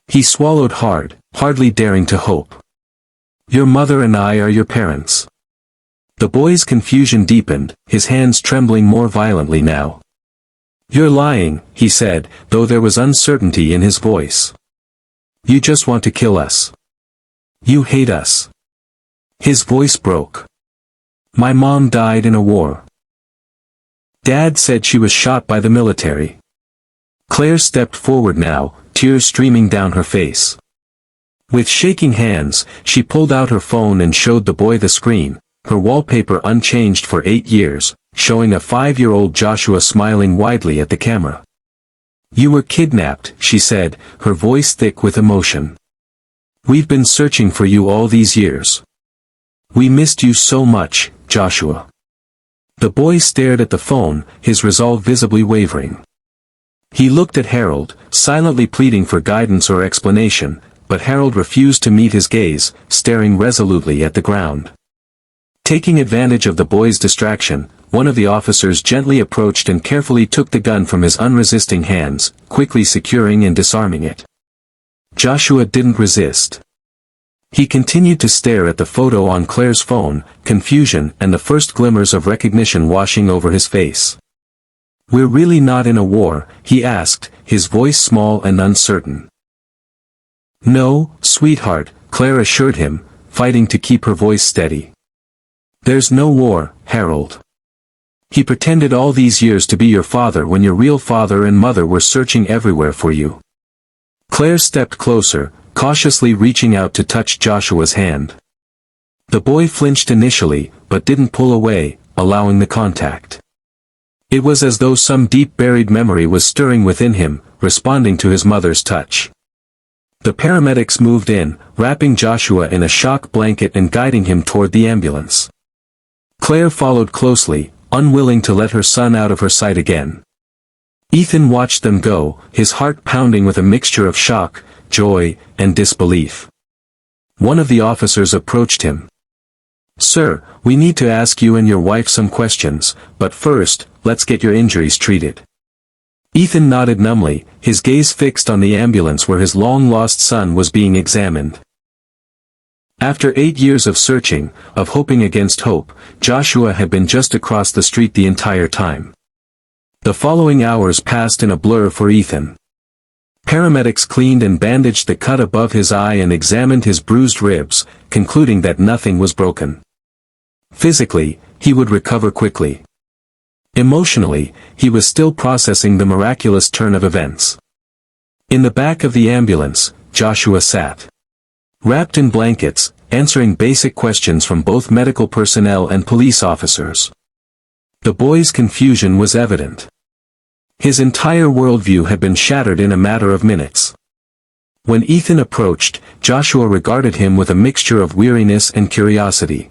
He swallowed hard, hardly daring to hope. "Your mother and I are your parents." The boy's confusion deepened, his hands trembling more violently now. "You're lying," he said, though there was uncertainty in his voice. "You just want to kill us. You hate us." His voice broke. "My mom died in a war. Dad said she was shot by the military." Claire stepped forward now, tears streaming down her face. With shaking hands, she pulled out her phone and showed the boy the screen, her wallpaper unchanged for 8 years, showing a 5-year-old Joshua smiling widely at the camera. "You were kidnapped," she said, her voice thick with emotion. "We've been searching for you all these years. We missed you so much, Joshua." The boy stared at the phone, his resolve visibly wavering. He looked at Harold, silently pleading for guidance or explanation, but Harold refused to meet his gaze, staring resolutely at the ground. Taking advantage of the boy's distraction, one of the officers gently approached and carefully took the gun from his unresisting hands, quickly securing and disarming it. Joshua didn't resist. He continued to stare at the photo on Claire's phone, confusion and the first glimmers of recognition washing over his face. "We're really not in a war?" he asked, his voice small and uncertain. "No, sweetheart," Claire assured him, fighting to keep her voice steady. "There's no war, Harold. He pretended all these years to be your father when your real father and mother were searching everywhere for you." Claire stepped closer, cautiously reaching out to touch Joshua's hand. The boy flinched initially, but didn't pull away, allowing the contact. It was as though some deep-buried memory was stirring within him, responding to his mother's touch. The paramedics moved in, wrapping Joshua in a shock blanket and guiding him toward the ambulance. Claire followed closely, unwilling to let her son out of her sight again. Ethan watched them go, his heart pounding with a mixture of shock, joy, and disbelief. One of the officers approached him. "Sir, we need to ask you and your wife some questions, but first, let's get your injuries treated." Ethan nodded numbly, his gaze fixed on the ambulance where his long-lost son was being examined. After 8 years of searching, of hoping against hope, Joshua had been just across the street the entire time. The following hours passed in a blur for Ethan. Paramedics cleaned and bandaged the cut above his eye and examined his bruised ribs, concluding that nothing was broken. Physically, he would recover quickly. Emotionally, he was still processing the miraculous turn of events. In the back of the ambulance, Joshua sat. Wrapped in blankets, answering basic questions from both medical personnel and police officers. The boy's confusion was evident. His entire worldview had been shattered in a matter of minutes. When Ethan approached, Joshua regarded him with a mixture of weariness and curiosity.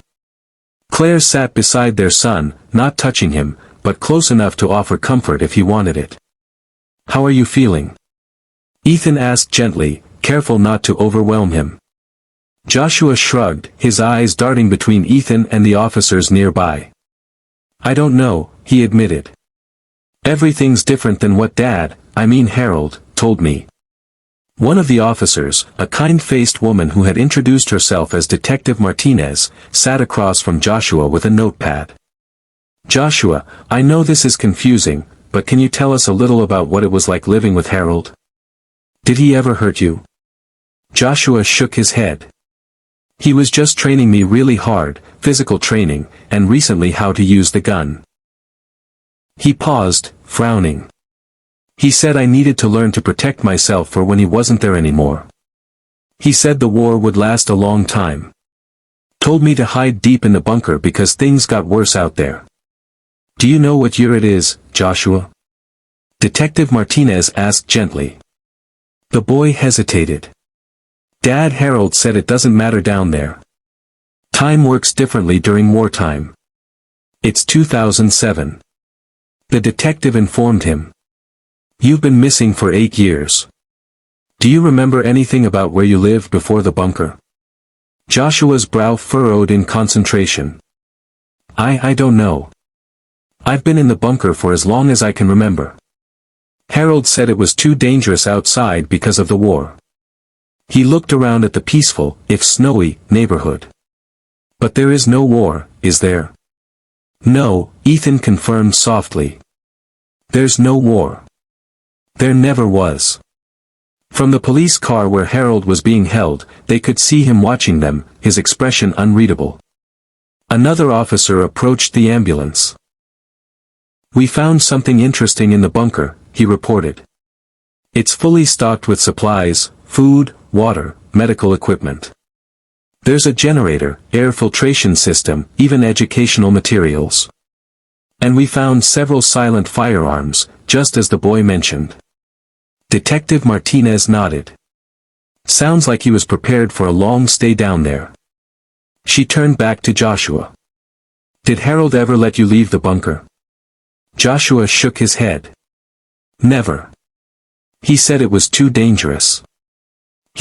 Claire sat beside their son, not touching him, but close enough to offer comfort if he wanted it. "How are you feeling?" Ethan asked gently, careful not to overwhelm him. Joshua shrugged, his eyes darting between Ethan and the officers nearby. "I don't know," he admitted. "Everything's different than what Harold, told me." One of the officers, a kind-faced woman who had introduced herself as Detective Martinez, sat across from Joshua with a notepad. "Joshua, I know this is confusing, but can you tell us a little about what it was like living with Harold? Did he ever hurt you?" Joshua shook his head. "He was just training me really hard, physical training, and recently how to use the gun." He paused, frowning. "He said I needed to learn to protect myself for when he wasn't there anymore. He said the war would last a long time. Told me to hide deep in the bunker because things got worse out there." "Do you know what year it is, Joshua?" Detective Martinez asked gently. The boy hesitated. "Dad, Harold said it doesn't matter down there. Time works differently during wartime. It's 2007. The detective informed him. "You've been missing for 8 years. Do you remember anything about where you lived before the bunker?" Joshua's brow furrowed in concentration. I don't know. I've been in the bunker for as long as I can remember. Harold said it was too dangerous outside because of the war. He looked around at the peaceful, if snowy, neighborhood. But there is no war, is there?" "No," Ethan confirmed softly. "There's no war. There never was." From the police car where Harold was being held, they could see him watching them, his expression unreadable. Another officer approached the ambulance. "We found something interesting in the bunker," he reported. "It's fully stocked with supplies, food, water, medical equipment. There's a generator, air filtration system, even educational materials. And we found several silent firearms, just as the boy mentioned." Detective Martinez nodded. "Sounds like he was prepared for a long stay down there." She turned back to Joshua. "Did Harold ever let you leave the bunker?" Joshua shook his head. "Never. He said it was too dangerous.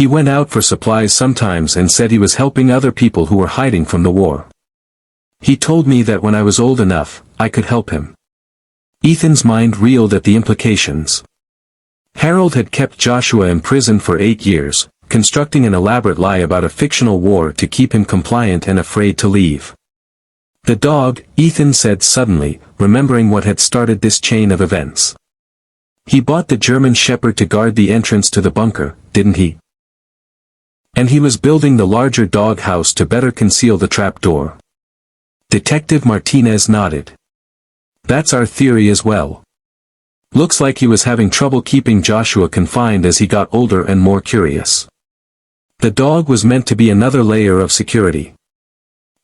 He went out for supplies sometimes and said he was helping other people who were hiding from the war. He told me that when I was old enough, I could help him." Ethan's mind reeled at the implications. Harold had kept Joshua imprisoned for 8 years, constructing an elaborate lie about a fictional war to keep him compliant and afraid to leave. "The dog," Ethan said suddenly, remembering what had started this chain of events. "He bought the German Shepherd to guard the entrance to the bunker, didn't he? And he was building the larger dog house to better conceal the trapdoor." Detective Martinez nodded. "That's our theory as well. Looks like he was having trouble keeping Joshua confined as he got older and more curious." The dog was meant to be another layer of security.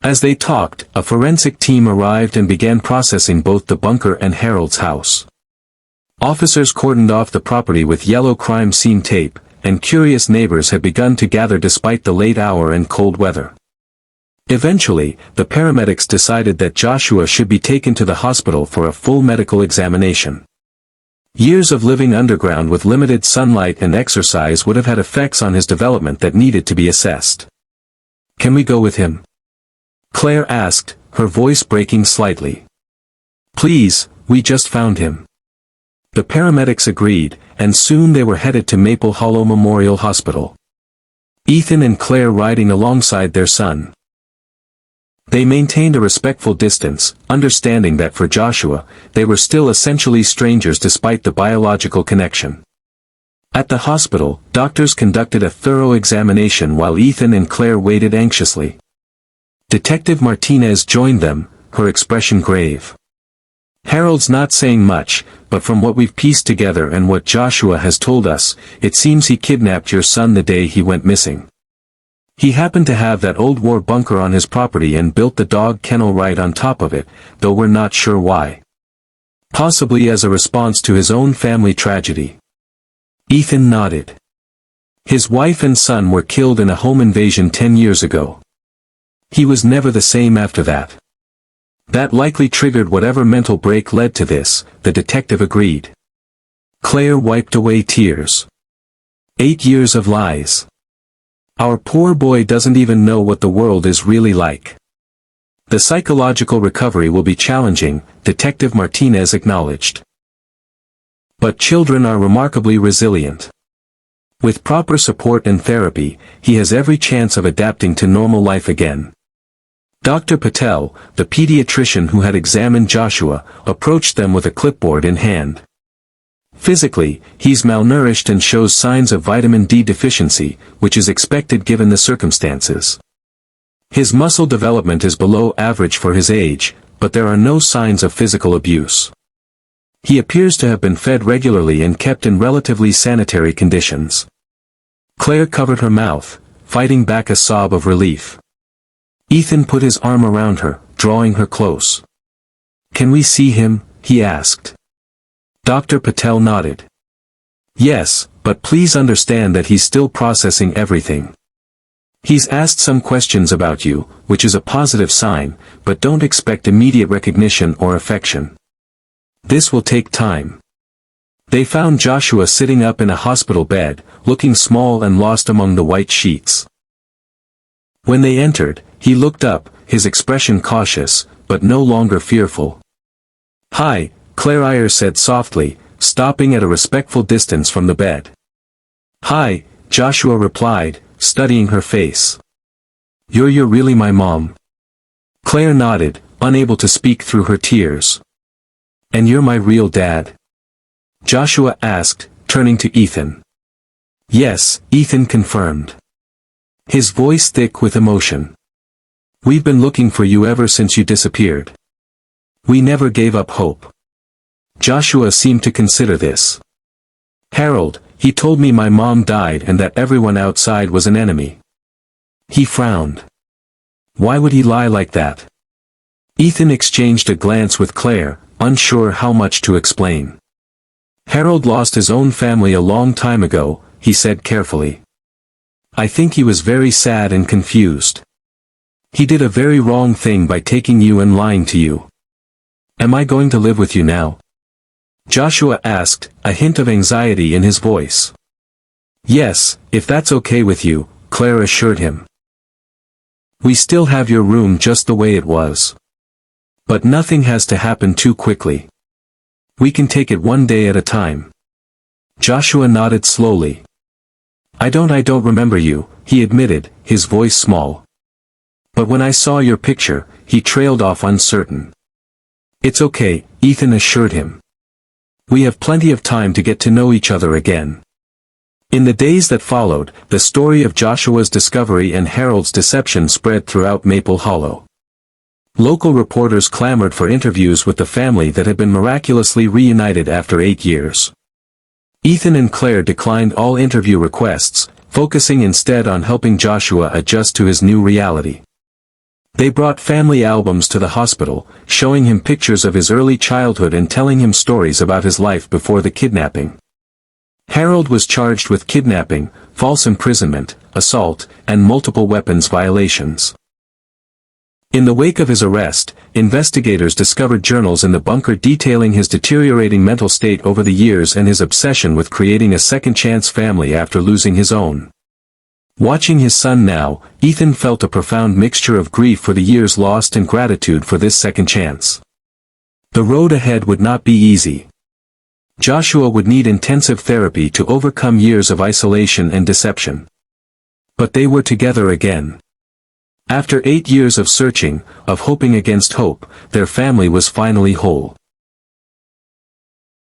As they talked, a forensic team arrived and began processing both the bunker and Harold's house. Officers cordoned off the property with yellow crime scene tape, and curious neighbors had begun to gather despite the late hour and cold weather. Eventually, the paramedics decided that Joshua should be taken to the hospital for a full medical examination. Years of living underground with limited sunlight and exercise would have had effects on his development that needed to be assessed. "Can we go with him?" Claire asked, her voice breaking slightly. "Please, we just found him." The paramedics agreed, and soon they were headed to Maple Hollow Memorial Hospital. Ethan and Claire riding alongside their son. They maintained a respectful distance, understanding that for Joshua, they were still essentially strangers despite the biological connection. At the hospital, doctors conducted a thorough examination while Ethan and Claire waited anxiously. Detective Martinez joined them, her expression grave. "Harold's not saying much, but from what we've pieced together and what Joshua has told us, it seems he kidnapped your son the day he went missing. He happened to have that old war bunker on his property and built the dog kennel right on top of it, though we're not sure why. Possibly as a response to his own family tragedy." Ethan nodded. His wife and son were killed in a home invasion 10 years ago. He was never the same after that. That likely triggered whatever mental break led to this, the detective agreed. Claire wiped away tears. 8 years of lies. Our poor boy doesn't even know what the world is really like. The psychological recovery will be challenging, Detective Martinez acknowledged. But children are remarkably resilient. With proper support and therapy, he has every chance of adapting to normal life again. Dr. Patel, the pediatrician who had examined Joshua, approached them with a clipboard in hand. Physically, he's malnourished and shows signs of vitamin D deficiency, which is expected given the circumstances. His muscle development is below average for his age, but there are no signs of physical abuse. He appears to have been fed regularly and kept in relatively sanitary conditions. Claire covered her mouth, fighting back a sob of relief. Ethan put his arm around her, drawing her close. "Can we see him?" he asked. Dr. Patel nodded. "Yes, but please understand that he's still processing everything. He's asked some questions about you, which is a positive sign, but don't expect immediate recognition or affection. This will take time." They found Joshua sitting up in a hospital bed, looking small and lost among the white sheets. When they entered, he looked up, his expression cautious, but no longer fearful. "Hi," Claire Ayers said softly, stopping at a respectful distance from the bed. "Hi," Joshua replied, studying her face. You're really my mom?" Claire nodded, unable to speak through her tears. "And you're my real dad?" Joshua asked, turning to Ethan. "Yes," Ethan confirmed. His voice thick with emotion. "We've been looking for you ever since you disappeared. We never gave up hope." Joshua seemed to consider this. "Harold, he told me my mom died and that everyone outside was an enemy." He frowned. Why would he lie like that? Ethan exchanged a glance with Claire, unsure how much to explain. "Harold lost his own family a long time ago," he said carefully. "I think he was very sad and confused. He did a very wrong thing by taking you and lying to you. Am I going to live with you now?" Joshua asked, a hint of anxiety in his voice. "Yes, if that's okay with you," Claire assured him. "We still have your room just the way it was. But nothing has to happen too quickly. We can take it one day at a time." Joshua nodded slowly. I don't remember you," he admitted, his voice small. "But when I saw your picture," he trailed off uncertain. "It's okay," Ethan assured him. "We have plenty of time to get to know each other again." In the days that followed, the story of Joshua's discovery and Harold's deception spread throughout Maple Hollow. Local reporters clamored for interviews with the family that had been miraculously reunited after 8 years. Ethan and Claire declined all interview requests, focusing instead on helping Joshua adjust to his new reality. They brought family albums to the hospital, showing him pictures of his early childhood and telling him stories about his life before the kidnapping. Harold was charged with kidnapping, false imprisonment, assault, and multiple weapons violations. In the wake of his arrest, investigators discovered journals in the bunker detailing his deteriorating mental state over the years and his obsession with creating a second-chance family after losing his own. Watching his son now, Ethan felt a profound mixture of grief for the years lost and gratitude for this second chance. The road ahead would not be easy. Joshua would need intensive therapy to overcome years of isolation and deception. But they were together again. After 8 years of searching, of hoping against hope, their family was finally whole.